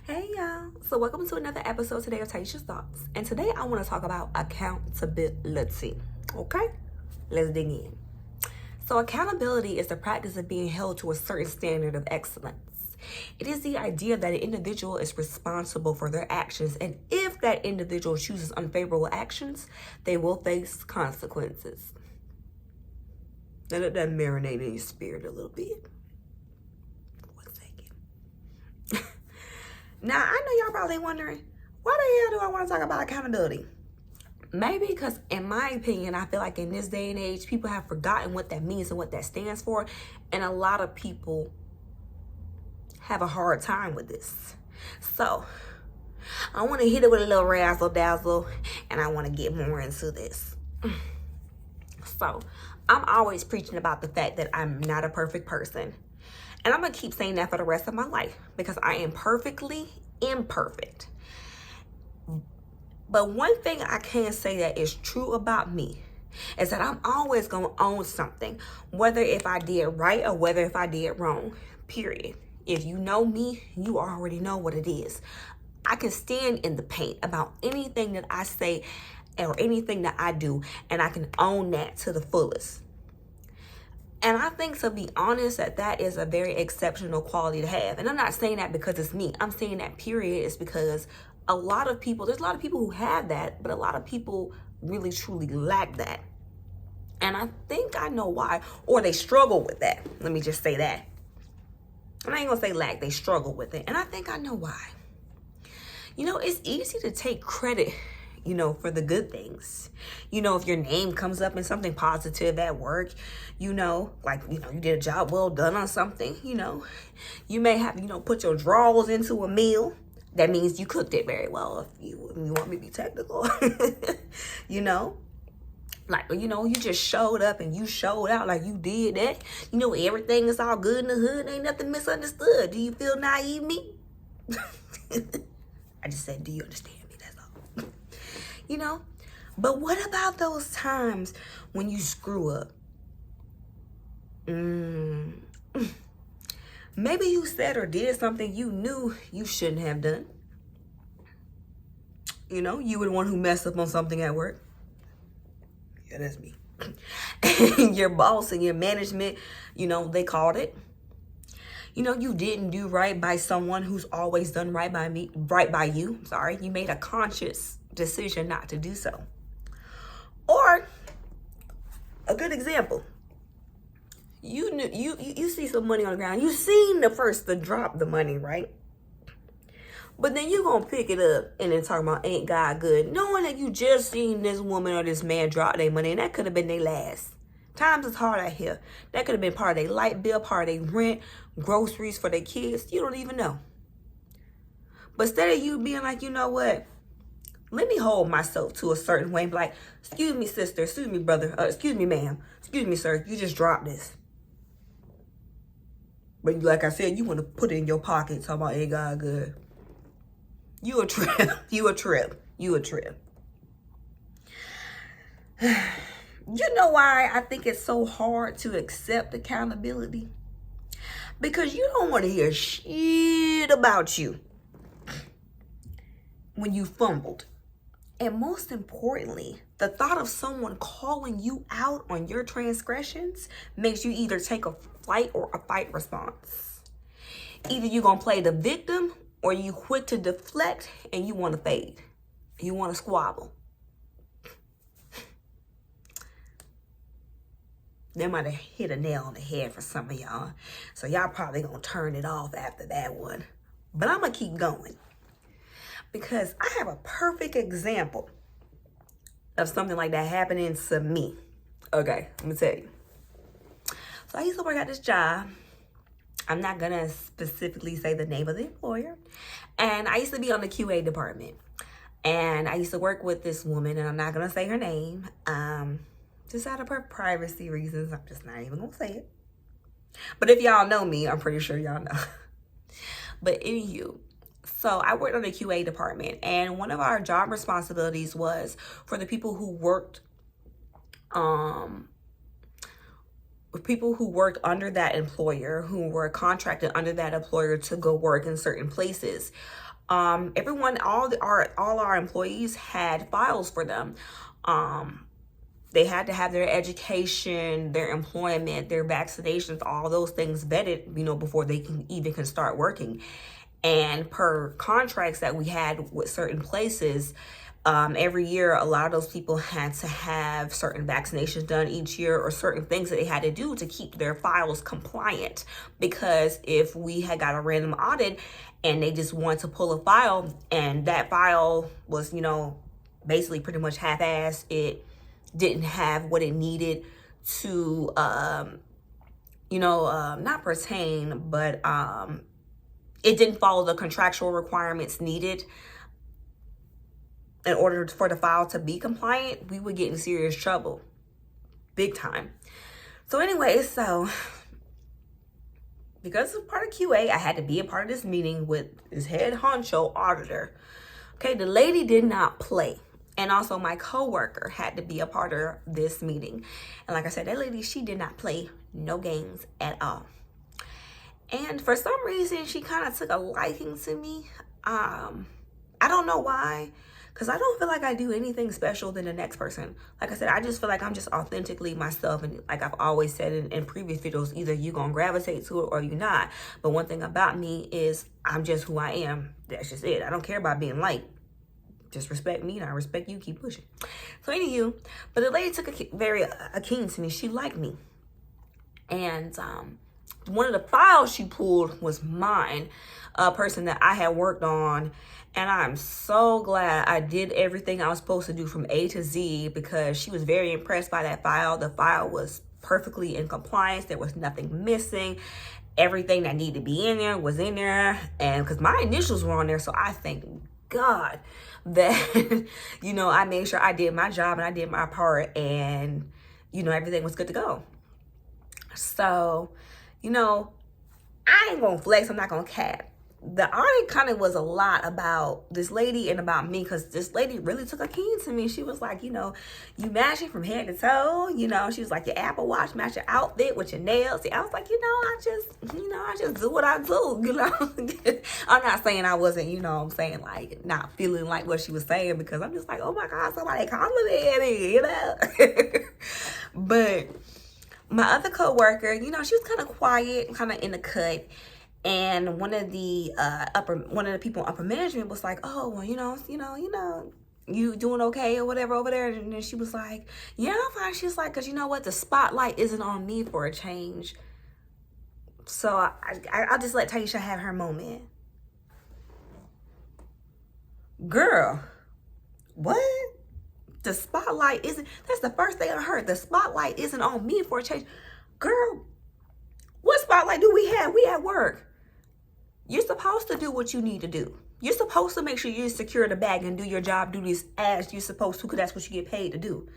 Hey y'all, so welcome to another episode today of Taisha's Thoughts. And today I want to talk about accountability. Okay, let's dig in. So accountability is the practice of being held to a certain standard of excellence. It is the idea that an individual is responsible for their actions, and if that individual chooses unfavorable actions, they will face consequences. Now let that marinate in your spirit a little bit. Now, I know y'all probably wondering, why the hell do I want to talk about accountability? Maybe because, in my opinion, I feel like in this day and age, people have forgotten what that means and what that stands for. And a lot of people have a hard time with this. So, I want to hit it with a little razzle dazzle, and I want to get more into this. So, I'm always preaching about the fact that I'm not a perfect person. And I'm going to keep saying that for the rest of my life because I am perfectly imperfect. But one thing I can say that is true about me is that I'm always going to own something, whether if I did right or whether if I did wrong, period. If you know me, you already know what it is. I can stand in the paint about anything that I say or anything that I do, and I can own that to the fullest. And I think, to be honest, that is a very exceptional quality to have. And I'm not saying that because it's me. I'm saying that period is because there's a lot of people who have that, but a lot of people really truly lack that. And I think I know why, or they struggle with that. Let me just say that. And I ain't gonna say lack, they struggle with it. And I think I know why. It's easy to take credit for the good things. If your name comes up in something positive at work, you did a job well done on something, you may have, put your drawers into a meal. That means you cooked it very well, if you want me to be technical. You just showed up and you showed out like you did that. Everything is all good in the hood. Ain't nothing misunderstood. Do you feel naive, me? I just said, do you understand me? That's all. But what about those times when you screw up? Maybe you said or did something you knew you shouldn't have done. You were the one who messed up on something at work. Yeah, that's me. And your boss and your management, they called it. You didn't do right by someone who's always done right by you. Sorry, you made a conscious decision not to do so. Or a good example, you see some money on the ground. You seen the first to drop the money, right? But then you gonna pick it up and then talk about ain't God good, knowing that you just seen this woman or this man drop their money, and that could have been their last. Times is hard out here. That could have been part of their light bill, part of their rent, groceries for their kids. You don't even know. But instead of you being like, you know what? Let me hold myself to a certain way and be like, excuse me, sister, excuse me, brother, excuse me, ma'am, excuse me, sir, you just dropped this. But like I said, you want to put it in your pocket talking about ain't God good. You a trip. You a trip. You a trip. You know why I think it's so hard to accept accountability? Because you don't want to hear shit about you when you fumbled. And most importantly, the thought of someone calling you out on your transgressions makes you either take a flight or a fight response. Either you're going to play the victim or you quick to deflect and you want to fade. You want to squabble. That might have hit a nail on the head for some of y'all. So y'all probably going to turn it off after that one. But I'm going to keep going. Because I have a perfect example of something like that happening to me. Okay, let me tell you. So I used to work at this job. I'm not going to specifically say the name of the employer. And I used to be on the QA department. And I used to work with this woman, and I'm not going to say her name. Just out of her privacy reasons, I'm just not even going to say it. But if y'all know me, I'm pretty sure y'all know. But anywho, so I worked on the QA department, and one of our job responsibilities was for the people who worked people who worked under that employer, who were contracted under that employer to go work in certain places. Everyone, all our employees had files for them. They had to have their education, their employment, their vaccinations, all those things vetted, before they can start working. And per contracts that we had with certain places, every year, a lot of those people had to have certain vaccinations done each year, or certain things that they had to do to keep their files compliant. Because if we had got a random audit and they just wanted to pull a file, and that file was, basically pretty much half-assed, it didn't have what it needed to, not pertain, but it didn't follow the contractual requirements needed in order for the file to be compliant, we would get in serious trouble. Big time. So anyway, because it's part of QA, I had to be a part of this meeting with this head honcho auditor. Okay, the lady did not play. And also my coworker had to be a part of this meeting. And like I said, that lady, she did not play no games at all. And for some reason, she kind of took a liking to me. I don't know why. Because I don't feel like I do anything special than the next person. Like I said, I just feel like I'm just authentically myself. And like I've always said in previous videos, either you're going to gravitate to it or you're not. But one thing about me is I'm just who I am. That's just it. I don't care about being liked. Just respect me and I respect you. Keep pushing. So anywho, but the lady took a keen to me. She liked me. And one of the files she pulled was mine. A person that I had worked on. And I'm so glad I did everything I was supposed to do from A to Z, because she was very impressed by that file. The file was perfectly in compliance. There was nothing missing. Everything that needed to be in there was in there. And because my initials were on there, so I thank God that, I made sure I did my job and I did my part, and, everything was good to go. So, I ain't gonna flex. I'm not gonna cap. The audit kind of was a lot about this lady and about me, because this lady really took a keen to me. She was like, you match it from head to toe. She was like, your Apple Watch match your outfit with your nails. I was like, I just do what I do. I'm not saying I wasn't, I'm saying like not feeling like what she was saying, because I'm just like, oh my God, somebody complimented me, But my other coworker, she was kind of quiet, kind of in the cut. And one of the people in upper management was like, oh, well, you doing okay or whatever over there? And then she was like, yeah, I'm fine. She's like, because you know what? The spotlight isn't on me for a change. So I'll just let Taisha have her moment. Girl, what? The spotlight isn't, that's the first thing I heard. The spotlight isn't on me for a change. Girl, what spotlight do we have? We at work. You're supposed to do what you need to do. You're supposed to make sure you secure the bag and do your job duties as you're supposed to, because that's what you get paid to do.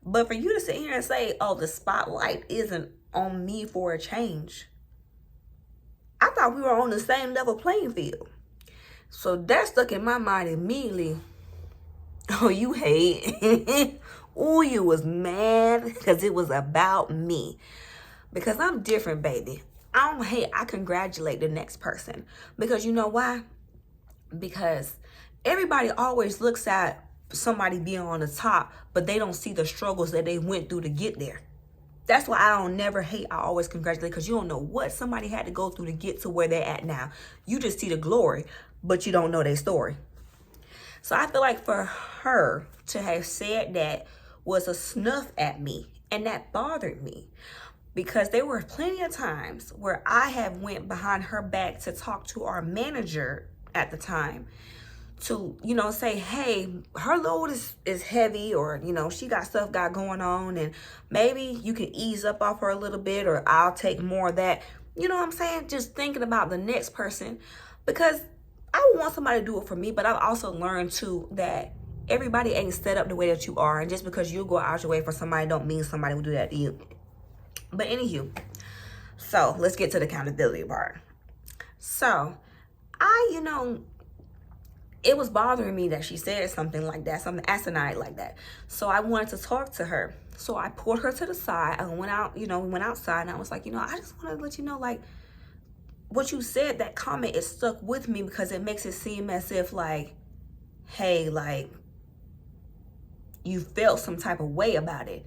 But for you to sit here and say, oh, the spotlight isn't on me for a change. I thought we were on the same level playing field. So that stuck in my mind immediately. Oh, you hate. Oh, you was mad because it was about me. Because I'm different, baby. I don't hate. I congratulate the next person. Because you know why? Because everybody always looks at somebody being on the top, but they don't see the struggles that they went through to get there. That's why I don't never hate. I always congratulate, because you don't know what somebody had to go through to get to where they're at now. You just see the glory, but you don't know their story. So I feel like for her to have said that was a snuff at me, and that bothered me. Because there were plenty of times where I have went behind her back to talk to our manager at the time to, say, hey, her load is heavy, or, she got stuff going on, and maybe you can ease up off her a little bit, or I'll take more of that. You know what I'm saying? Just thinking about the next person, because I would want somebody to do it for me, but I've also learned too that everybody ain't set up the way that you are. And just because you go out your way for somebody don't mean somebody will do that to you. But anywho, so let's get to the accountability part. So it was bothering me that she said something like that, something asinine like that. So I wanted to talk to her. So I pulled her to the side and went out, we went outside, and I was like, I just want to let you know, like, what you said, that comment is stuck with me because it makes it seem as if, like, hey, like, you felt some type of way about it.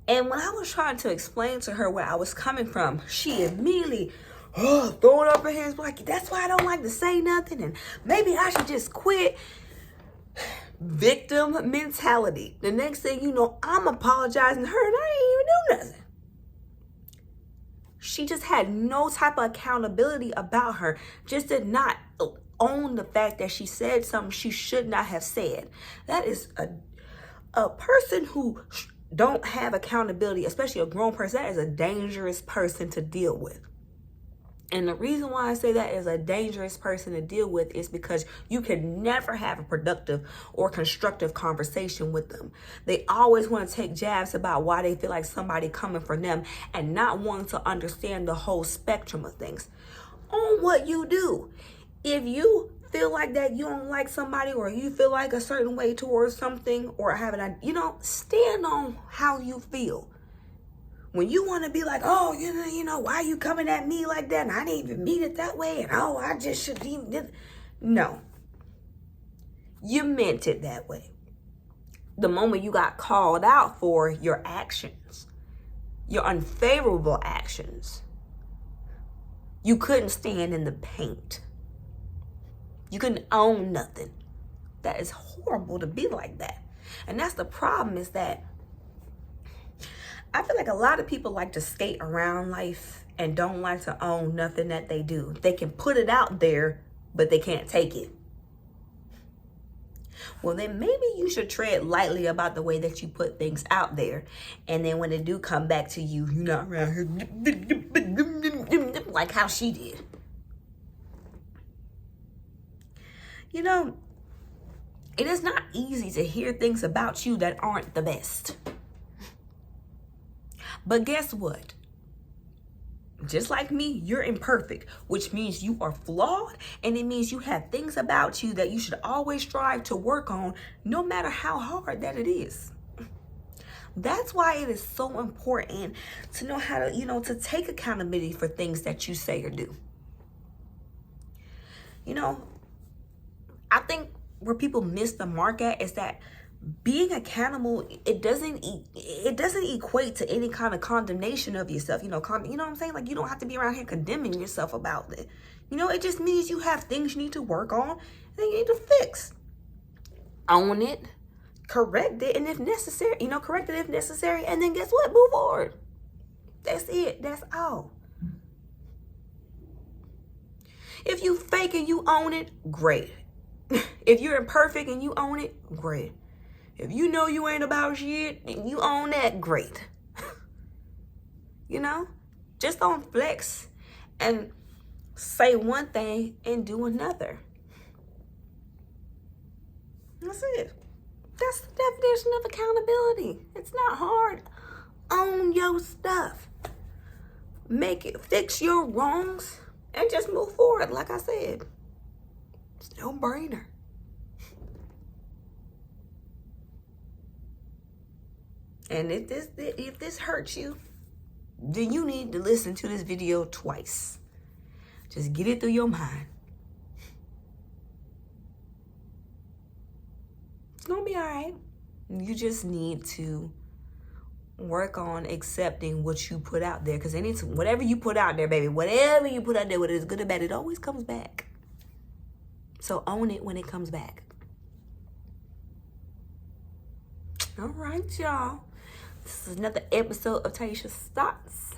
And when I was trying to explain to her where I was coming from, she immediately throwing up her hands like, that's why I don't like to say nothing, and maybe I should just quit. Victim mentality. The next thing you know, I'm apologizing to her and I didn't even do nothing. She just had no type of accountability about her. Just did not own the fact that she said something she should not have said. That is a person who don't have accountability, especially a grown person. That is a dangerous person to deal with. And the reason why I say that is a dangerous person to deal with is because you can never have a productive or constructive conversation with them. They always want to take jabs about why they feel like somebody coming for them and not wanting to understand the whole spectrum of things. On what you do. If you feel like that you don't like somebody, or you feel like a certain way towards something, or stand on how you feel. When you want to be like, oh, why are you coming at me like that? And I didn't even mean it that way. And oh, I just should even. No. You meant it that way. The moment you got called out for your actions, your unfavorable actions, you couldn't stand in the paint. You couldn't own nothing. That is horrible to be like that. And that's the problem, is that I feel like a lot of people like to skate around life and don't like to own nothing that they do. They can put it out there, but they can't take it. Well, then maybe you should tread lightly about the way that you put things out there. And then when they do come back to you, you're not around here like how she did. It is not easy to hear things about you that aren't the best. But guess what? Just like me, you're imperfect, which means you are flawed, and it means you have things about you that you should always strive to work on, no matter how hard that it is. That's why it is so important to know how to, to take accountability for things that you say or do. I think where people miss the mark at is that being accountable, it doesn't equate to any kind of condemnation of yourself. You know what I'm saying? Like, you don't have to be around here condemning yourself about it. It just means you have things you need to work on and you need to fix. Own it, correct it, and if necessary, correct it if necessary, and then guess what? Move forward. That's it. That's all. If you fake and you own it, great. If you're imperfect and you own it, great. If you know you ain't about shit and you own that, great. Just don't flex and say one thing and do another. That's it. That's the definition of accountability. It's not hard. Own your stuff. Make it, fix your wrongs, and just move forward. Like I said, it's no brainer. And if this hurts you, then you need to listen to this video twice. Just get it through your mind. It's gonna be all right. You just need to work on accepting what you put out there, because whatever you put out there, baby, whatever you put out there, whether it's good or bad, it always comes back. So own it when it comes back. All right, y'all. This is another episode of Taisha's Thoughts.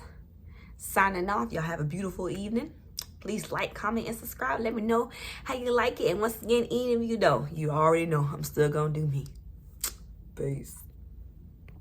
Signing off. Y'all have a beautiful evening. Please like, comment, and subscribe. Let me know how you like it. And once again, even if you don't, you already know I'm still gonna do me. Peace.